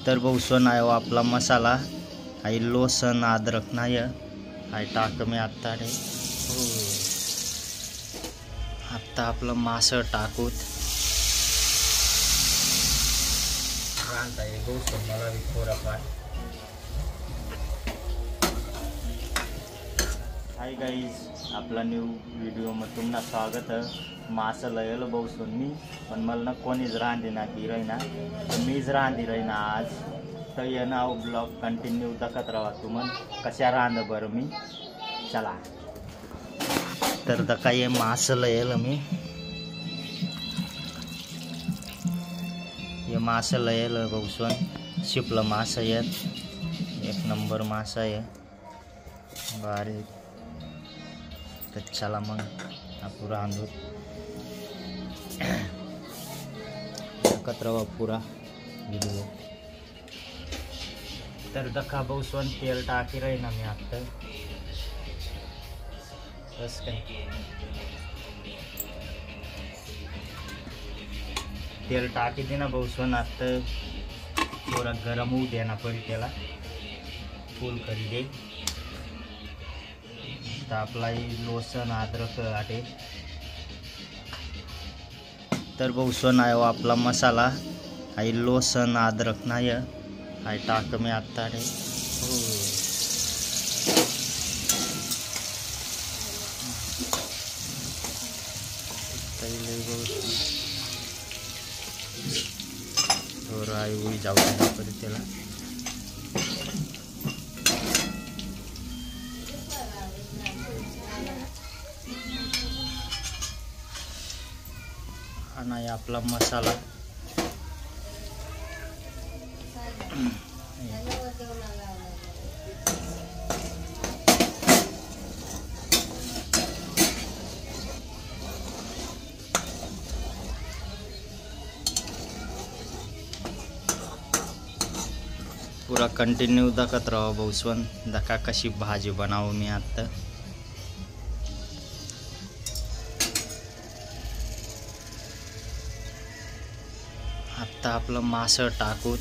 तर बहुसन आहे आपला मसाला आहे, लसूण अद्रक नाही आहे टाक मी आत्ता रे हो. आत्ता आपलं मास टाकूत रांत आहे बहुसन मला थोडाफार. हाय गाईज, आपला न्यू व्हिडिओमध्ये तुम्हाला स्वागत आहे. मासं लयलं बहुसन मी पण मला ना कोणीच रांधी ना की राहीना, तर मीच रांधी राहीना आज. तर ये ना ब्लॉग कंटिन्यू दाखत राहा तुम्हाला कशा रांध बरं मी. चला तर दका ये मासं लयलं मी, ये मासं लयलं बहुसन शिपलं मासं येत, एक नंबर मासा आहे बारीक. तर चला मग आपण रांधू एकत्र पुरा व्हिडिओ. तर दखा बहुसन तेल टाकी राही ना मी आता. बस काय तेल टाकी दे ना बहुसन आता, थोड़ा गरम होऊ देना पड़ी त्याला फुल करी दे. तर आपला लसूण अद्रक आटे. तर बहुसन आहे आपला मसाला आहे, लसूण अद्रक नाही आहे टाक मी आत्ता रे हो. थोडं आई उई जाऊ देना पड़ी त्याला. आणि आपला मसाला पूरा कंटिन्यू दाखत राहा बहुसन दका कशी भाजी बनावू मी आता. आता आपलं मास टाकूत.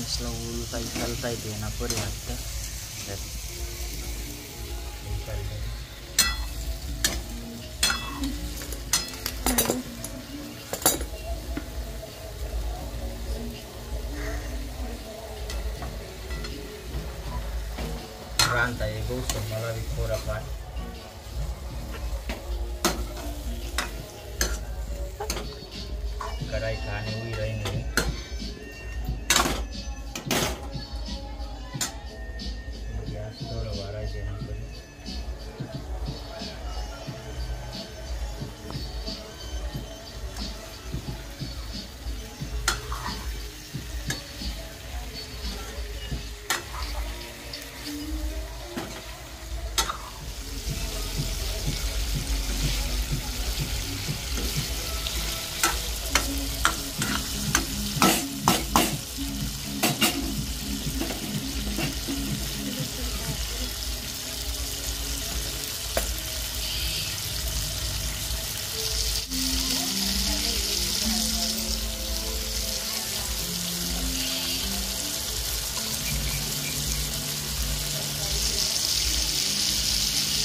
इसला उलटाई चलताई देना पड़ी आता. रांता है बहुसन मला भी थोडाफार. कढ़ाई खाने हुई रही नहीं. गैस थोड़ा बढ़ा देना पड़ी.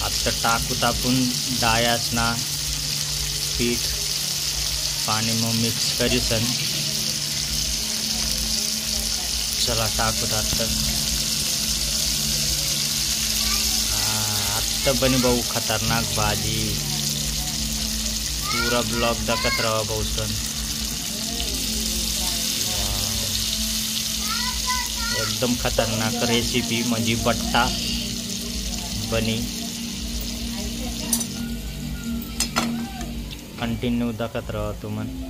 आता टाकूत आपण डाळ्याच ना पीठ पाणी मग मिक्स करीसन. चला टाकूत आता. आत्ता बनी भाऊ खतरनाक भाजी. पूरा ब्लॉग दाखत राहा बहुसन. एकदम खतरनाक रेसिपी म्हणजे बट्टा बनी. कंटिन्यू दाखत राहा तुम्हाला.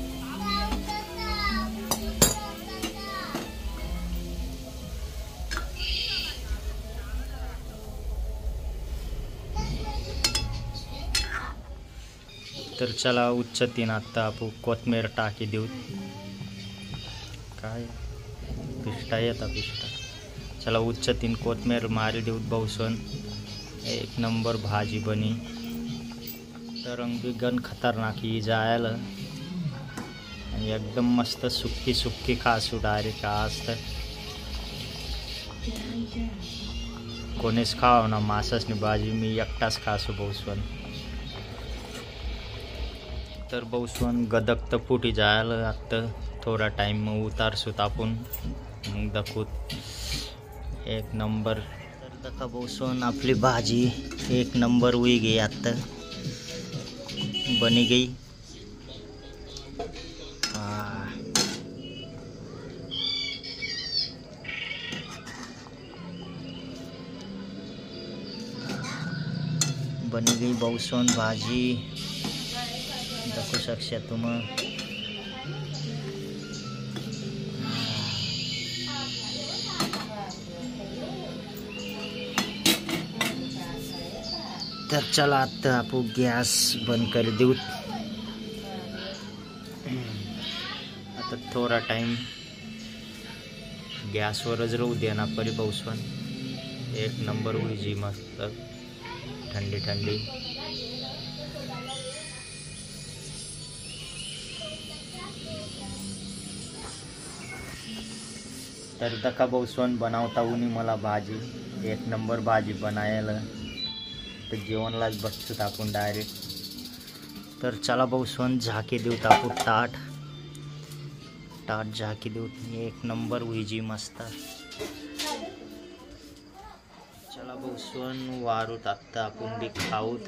तर चला उच्च तीन आता आपण कोथमीर टाकी देऊ काय पिष्टा येता पिष्टा चला उच्च तीन कोथमीर मारी देऊ बहुसन एक नंबर भाजी बनी रंग भी गन खतरनाक ही जायला आणि एकदम मस्त सुक्की सुक्की खासू डायरेक्ट आज तर कोणीच खाव ना मासासनी भाजी मी एकटाच खासू बहुसन तर बहुसन गदक तर फुटी जायला आता थोडा टाइम मग उतारसूत आपण मग दाखवत एक नंबर तर दका बहुसन आपली भाजी एक नंबर हुई गई आता बनी गई बनी गई बहुसन भाजी देखो सकते तुम तर चला आता आपण गॅस बंद कर देऊ आता थोडा टाइम गॅसवरच राहू दे ना परी बहुसन एक नंबर हुई जी मस्त ठंडी ठंडी तर दका बहुसन बनवता उनी मला भाजी एक नंबर भाजी बनायला तर जेवणलाच बसतो आपण डायरेक्ट तर चला बहुसन झाकी देऊ आपण ताट झाकी देऊ एक नंबर हुई जी मस्त चला बहुसन वारूत आता आपण बी खाऊत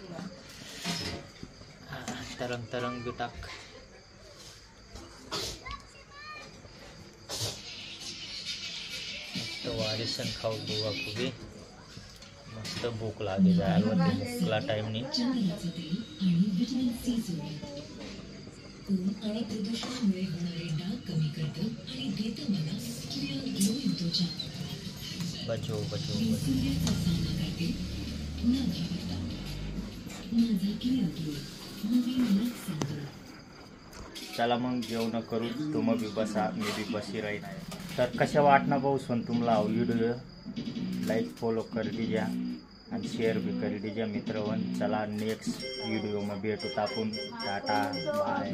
तरंग तरंग बी टाक मस्त वारीसन खाऊ बघू आपण बी मस्त भूक लागे जायला भूकला टाइम नहीं बचो बचो चला मग जेवण करू तुम भी बसा मी भी बसी राहीन तर कशा वाटना बहुसन तुम्हाला व्हिडिओ लाइक फॉलो कर दीजिए और शेयर भी कर दीजिए मित्रवन चला नेक्स्ट वीडियो में भेटू आपण टाटा बाय।